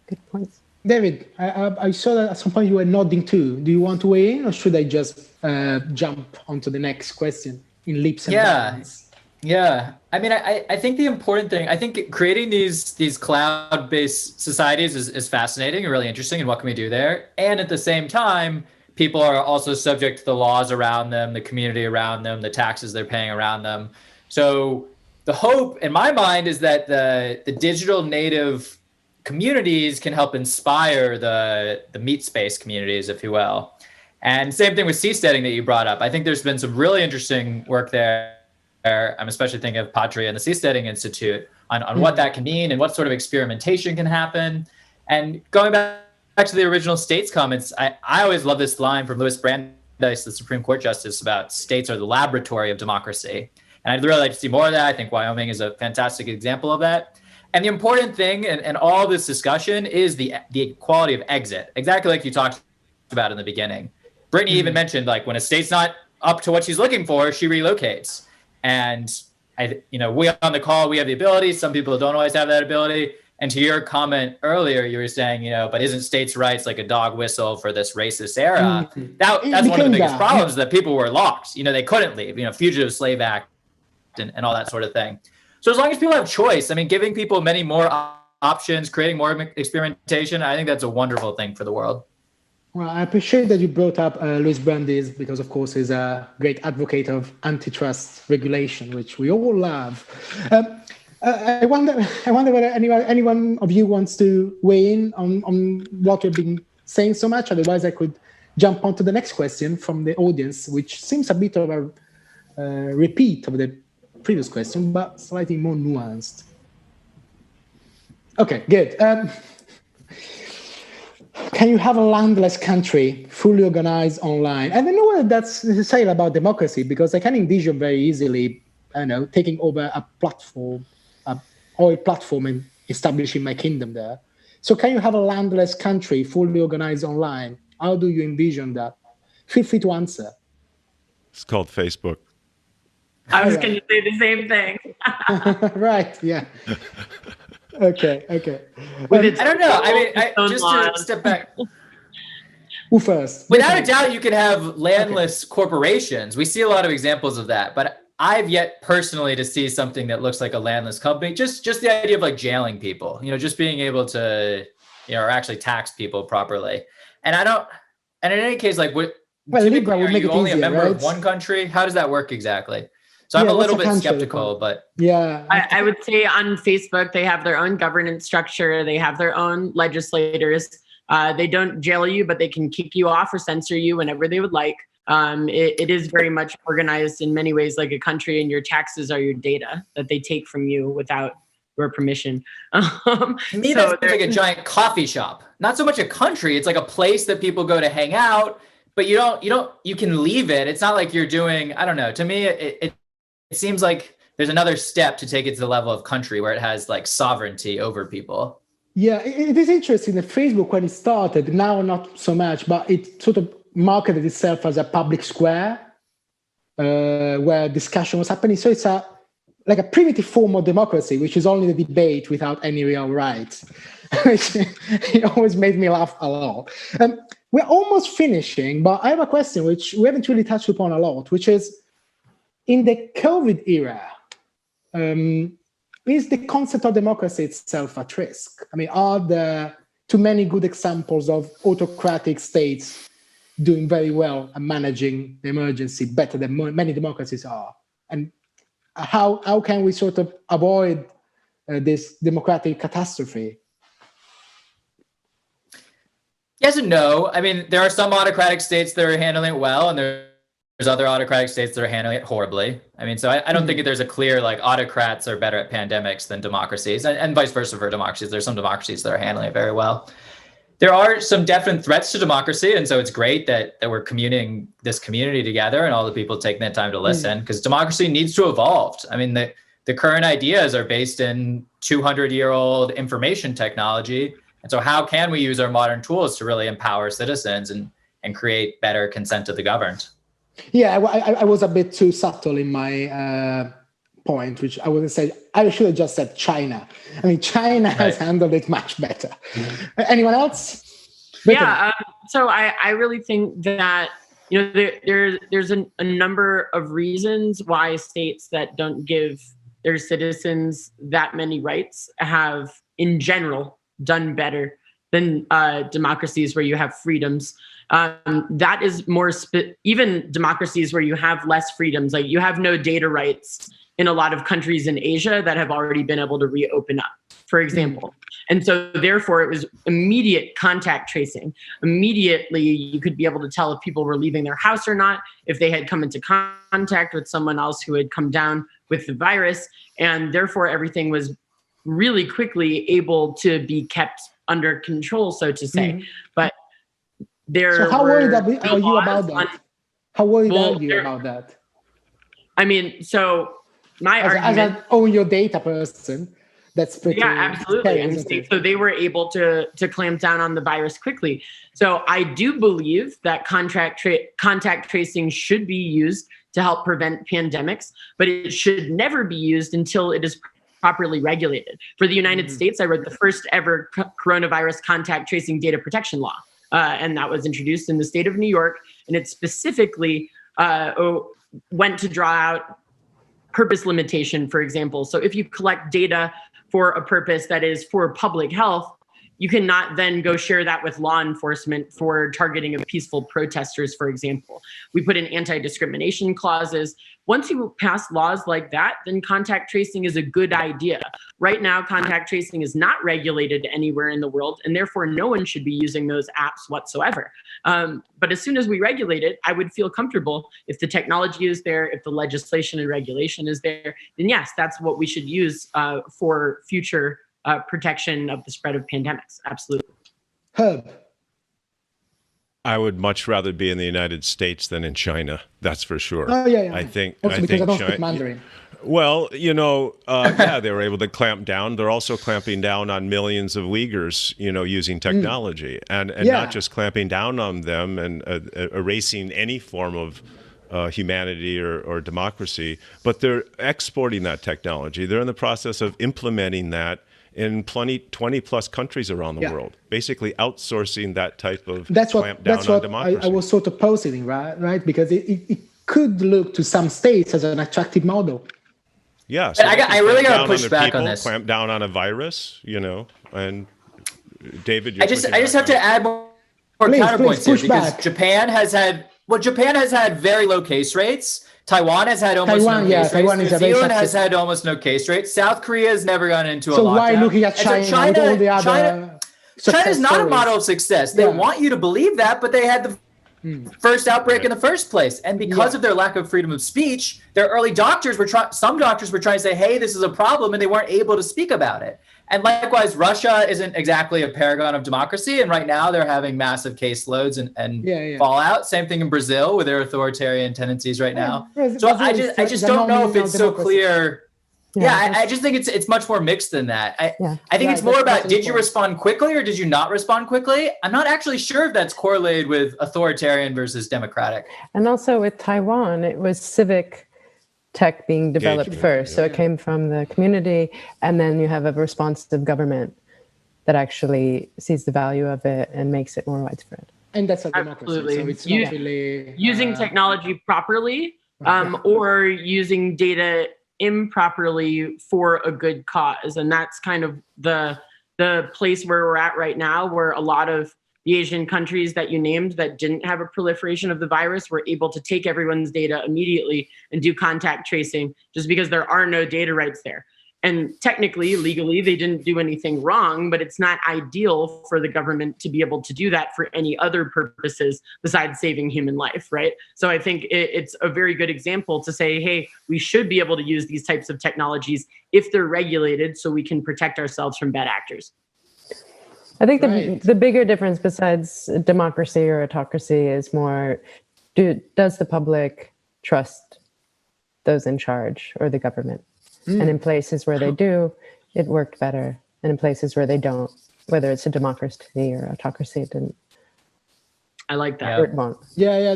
good points. David, I saw that at some point you were nodding too. Do you want to weigh in, or should I just jump onto the next question in leaps and bounds? Yeah, I mean, I think the important thing, I think creating these cloud-based societies is fascinating and really interesting, and what can we do there? And at the same time, people are also subject to the laws around them, the community around them, the taxes they're paying around them. So the hope in my mind is that the digital native communities can help inspire the meat space communities, if you will. And same thing with seasteading that you brought up. I think there's been some really interesting work there. I'm especially thinking of Patria and the Seasteading Institute on what that can mean and what sort of experimentation can happen. And going back to the original states comments, I always love this line from Louis Brandeis, the Supreme Court Justice, about states are the laboratory of democracy. And I'd really like to see more of that. I think Wyoming is a fantastic example of that. And the important thing in all this discussion is the equality of exit, exactly like you talked about in the beginning. Brittany even mentioned, like, when a state's not up to what she's looking for, she relocates. And we on the call, we have the ability. Some people don't always have that ability. And to your comment earlier, you were saying, but isn't states' rights like a dog whistle for this racist era? That's one of the biggest problems, that people were locked. They couldn't leave. Fugitive Slave Act and all that sort of thing. So as long as people have choice, I mean, giving people many more options, creating more experimentation, I think that's a wonderful thing for the world. Well, I appreciate that you brought up Louis Brandeis, because, of course, he's a great advocate of antitrust regulation, which we all love. I wonder whether anyone of you wants to weigh in on what we've been saying so much. Otherwise, I could jump on to the next question from the audience, which seems a bit of a repeat of the previous question, but slightly more nuanced. Okay, good. Can you have a landless country fully organized online? I don't know whether that's necessarily about democracy, because I can envision very easily, taking over a platform, an oil platform, and establishing my kingdom there. So can you have a landless country fully organized online? How do you envision that? Feel free to answer. It's called Facebook. I was going to say the same thing. Right, yeah. Okay. I don't know. I mean, just to step back. Who first? Without a doubt, you can have landless corporations. We see a lot of examples of that, but I've yet personally to see something that looks like a landless company. Just the idea of like jailing people, just being able to, or actually tax people properly. And in any case, like, Libra would make it only easier, a member right? of one country? How does that work exactly? So I'm a little bit skeptical, but yeah, I would say on Facebook, they have their own governance structure. They have their own legislators. They don't jail you, but they can kick you off or censor you whenever they would like. It is very much organized in many ways like a country, and your taxes are your data that they take from you without your permission. To me, that's like a giant coffee shop. Not so much a country. It's like a place that people go to hang out, but you can leave it. It's not like you're doing, I don't know. To me, it seems like there's another step to take it to the level of country where it has like sovereignty over people. Yeah, it is interesting that Facebook, when it started, now not so much, but it sort of marketed itself as a public square where discussion was happening. So it's like a primitive form of democracy, which is only the debate without any real rights. It always made me laugh a lot. We're almost finishing, but I have a question which we haven't really touched upon a lot, which is, in the COVID era, is the concept of democracy itself at risk? I mean, are there too many good examples of autocratic states doing very well and managing the emergency better than many democracies are? And how can we sort of avoid this democratic catastrophe? Yes and no. I mean, there are some autocratic states that are handling it well, and there's other autocratic states that are handling it horribly. I mean, so I don't think there's a clear, like, autocrats are better at pandemics than democracies, and vice versa for democracies. There's some democracies that are handling it very well. There are some definite threats to democracy, and so it's great that we're communing this community together and all the people taking the time to listen, because democracy needs to evolve. I mean, the current ideas are based in 200-year-old information technology. And so how can we use our modern tools to really empower citizens and create better consent of the governed? Yeah, I was a bit too subtle in my point, which I wouldn't say. I should have just said China. I mean, China has handled it much better. Anyone else? Brittany? Yeah, so I really think that, you know, there's a number of reasons why states that don't give their citizens that many rights have, in general, done better than democracies where you have freedoms. That is more, even democracies where you have less freedoms, like you have no data rights in a lot of countries in Asia that have already been able to reopen up, for example. And so therefore it was immediate contact tracing. Immediately you could be able to tell if people were leaving their house or not, if they had come into contact with someone else who had come down with the virus. And therefore everything was really quickly able to be kept under control, so to say. But there So how worried are you about that? on, How worried are you about that? I mean, so my argument, as an own your data person, that's pretty. Yeah, absolutely. Scary, isn't it? So they were able to clamp down on the virus quickly. So I do believe that contact tracing should be used to help prevent pandemics, but it should never be used until it is properly regulated. For the United States, I wrote the first ever coronavirus contact tracing data protection law, and that was introduced in the state of New York, and it specifically went to draw out purpose limitation, for example. So if you collect data for a purpose that is for public health, you cannot then go share that with law enforcement for targeting of peaceful protesters, for example. We put in anti-discrimination clauses. Once you pass laws like that, then contact tracing is a good idea. Right now, contact tracing is not regulated anywhere in the world, and therefore no one should be using those apps whatsoever. But as soon as we regulate it, I would feel comfortable if the technology is there, if the legislation and regulation is there, then yes, that's what we should use for future protection of the spread of pandemics. Absolutely. Herb. I would much rather be in the United States than in China. That's for sure. Oh yeah. I think. Also because I don't speak China, Mandarin. Well, you know, yeah, they were able to clamp down. They're also clamping down on millions of Uyghurs, you know, using technology, and not just clamping down on them and erasing any form of humanity or democracy, but they're exporting that technology. They're in the process of implementing that in 20 plus countries around the world, basically outsourcing that type of clamp down on democracy. I was sort of positing, right? Because it could look to some states as an attractive model. Yeah, so I really got to push back on this. Clamp down on a virus, you know, and David, I just have to add more counterpoints here, because Japan has had very low case rates. Taiwan has had almost no case rates. New Zealand has had almost no case rates. South Korea has never gone into a lockdown. So why looking at China and all the other China's not a model of success. They want you to believe that, but they had the first outbreak in the first place. And because of their lack of freedom of speech, their early doctors some doctors were trying to say, hey, this is a problem, and they weren't able to speak about it. And likewise, Russia isn't exactly a paragon of democracy. And right now they're having massive caseloads and fallout. Same thing in Brazil with their authoritarian tendencies right now. So I just don't know if it's so clear. I just think it's much more mixed than that. I think it's more about, did you respond quickly or did you not respond quickly? I'm not actually sure if that's correlated with authoritarian versus democratic. And also with Taiwan, it was civic tech being developed first. So it came from the community, and then you have a responsive government that actually sees the value of it and makes it more widespread. And that's a democracy. Absolutely. So it's not really using technology properly or using data improperly for a good cause. And that's kind of the place where we're at right now, where a lot of the Asian countries that you named that didn't have a proliferation of the virus were able to take everyone's data immediately and do contact tracing just because there are no data rights there. And technically, legally, they didn't do anything wrong, but it's not ideal for the government to be able to do that for any other purposes besides saving human life, right? So I think it's a very good example to say, hey, we should be able to use these types of technologies if they're regulated so we can protect ourselves from bad actors. I think the bigger difference besides democracy or autocracy is more, does the public trust those in charge or the government? And in places where they do, it worked better. And in places where they don't, whether it's a democracy or autocracy, it didn't. I like that. Or it won't. Yeah,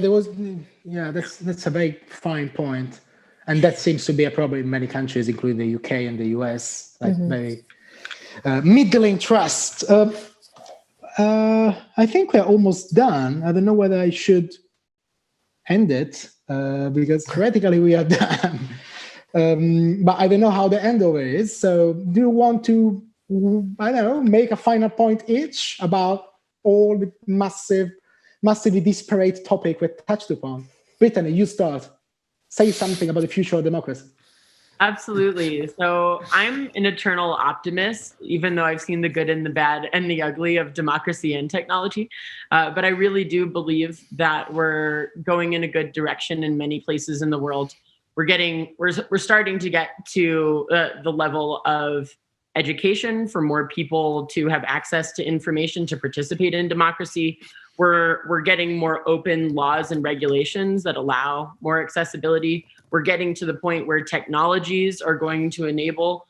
that's a very fine point. And that seems to be a problem in many countries, including the UK and the US, like very middling trust. I think we're almost done. I don't know whether I should end it because theoretically we are done. But I don't know how the handover is. So do you want to, I don't know, make a final point each about all the massively disparate topic we touched upon? Brittany, you start. Say something about the future of democracy. Absolutely. So I'm an eternal optimist, even though I've seen the good and the bad and the ugly of democracy and technology. But I really do believe that we're going in a good direction in many places in the world. We're starting to get to the level of education for more people to have access to information to participate in democracy. We're getting more open laws and regulations that allow more accessibility. We're getting to the point where technologies are going to enable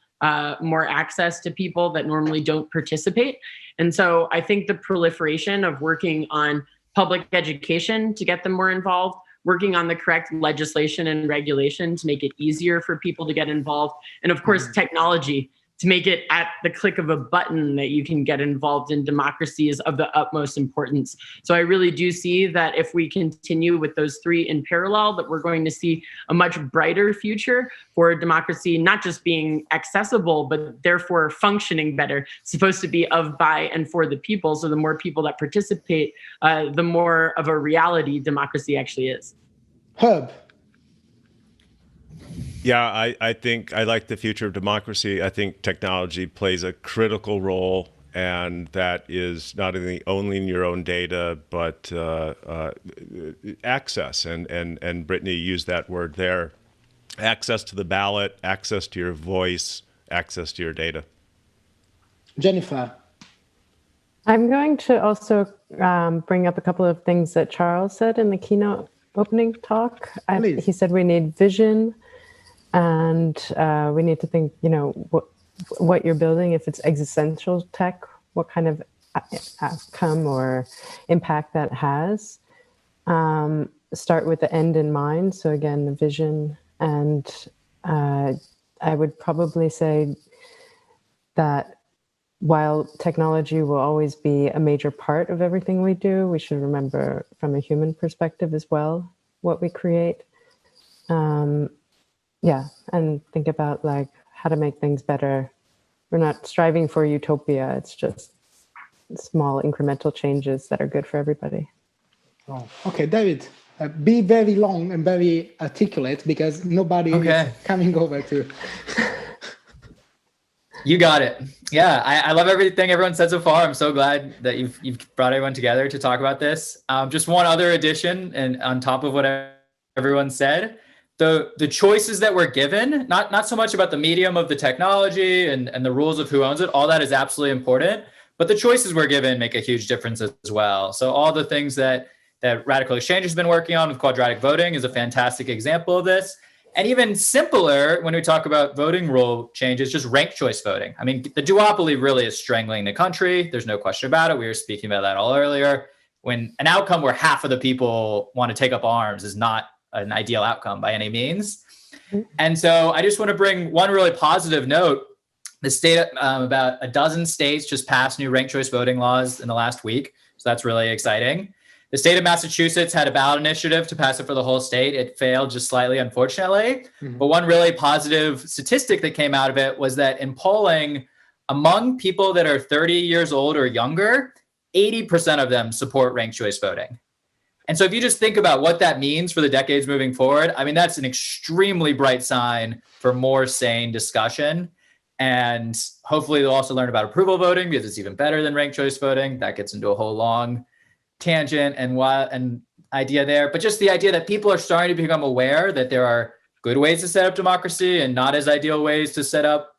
more access to people that normally don't participate. And so I think the proliferation of working on public education to get them more involved, working on the correct legislation and regulation to make it easier for people to get involved, and of course, technology to make it at the click of a button that you can get involved in democracy is of the utmost importance. So I really do see that if we continue with those three in parallel, that we're going to see a much brighter future for democracy, not just being accessible, but therefore functioning better. It's supposed to be of, by, and for the people. So the more people that participate, the more of a reality democracy actually is. Herb. Yeah, I think I like the future of democracy. I think technology plays a critical role, and that is not only in your own data, but access. And Brittany used that word there. Access to the ballot, access to your voice, access to your data. Jennifer. I'm going to also bring up a couple of things that Charles said in the keynote opening talk. He said we need vision. And we need to think, what you're building, if it's existential tech, what kind of outcome or impact that has. Start with the end in mind. So again, the vision. And I would probably say that while technology will always be a major part of everything we do, we should remember from a human perspective as well what we create. Yeah, and think about like how to make things better. We're not striving for utopia. It's just small incremental changes that are good for everybody. Oh, okay, David, be very long and very articulate because nobody is coming over to. You got it. Yeah, I love everything everyone said so far. I'm so glad that you've brought everyone together to talk about this. Just one other addition, and on top of what everyone said. The choices that we're given, not so much about the medium of the technology and the rules of who owns it, all that is absolutely important, but the choices we're given make a huge difference as well. So all the things that Radical Exchange has been working on with quadratic voting is a fantastic example of this. And even simpler, when we talk about voting rule changes, just ranked choice voting. I mean, the duopoly really is strangling the country. There's no question about it. We were speaking about that all earlier. When an outcome where half of the people want to take up arms is not an ideal outcome by any means. And so I just want to bring one really positive note. The state, about a dozen states just passed new ranked choice voting laws in the last week. So that's really exciting. The state of Massachusetts had a ballot initiative to pass it for the whole state. It failed just slightly, unfortunately. But one really positive statistic that came out of it was that in polling, among people that are 30 years old or younger, 80% of them support ranked choice voting. And so if you just think about what that means for the decades moving forward, I mean, that's an extremely bright sign for more sane discussion. And hopefully they'll also learn about approval voting because it's even better than ranked choice voting. That gets into a whole long tangent and idea there. But just the idea that people are starting to become aware that there are good ways to set up democracy and not as ideal ways to set up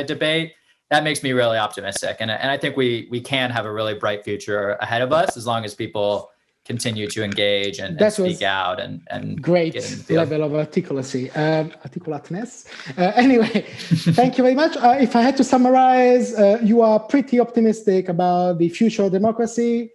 debate, that makes me really optimistic. And I think we can have a really bright future ahead of us as long as people continue to engage and speak out and great get in the field. level of articulateness. Anyway, thank you very much. If I had to summarize, you are pretty optimistic about the future of democracy.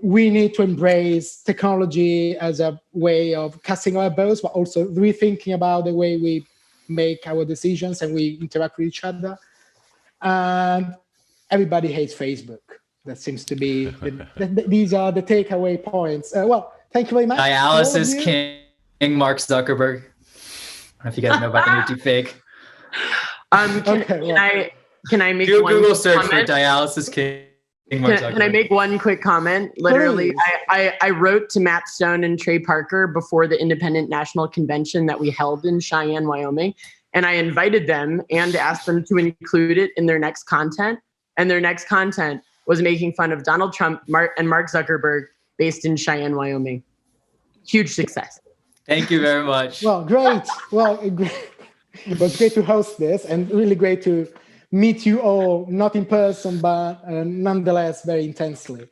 We need to embrace technology as a way of casting our votes, but also rethinking about the way we make our decisions and we interact with each other. And everybody hates Facebook. That seems to be, these are the takeaway points. Well, thank you very much. Dialysis King Mark Zuckerberg. I don't know if you guys know about the new deep fake. Can I make one Google search comment? for Dialysis King? Can I make one quick comment? Literally, I wrote to Matt Stone and Trey Parker before the Independent National Convention that we held in Cheyenne, Wyoming, and I invited them and asked them to include it in their next content. And their next content was making fun of Donald Trump and Mark Zuckerberg based in Cheyenne, Wyoming. Huge success. Thank you very much. Well, great. Well, it was great to host this and really great to meet you all, not in person, but nonetheless very intensely.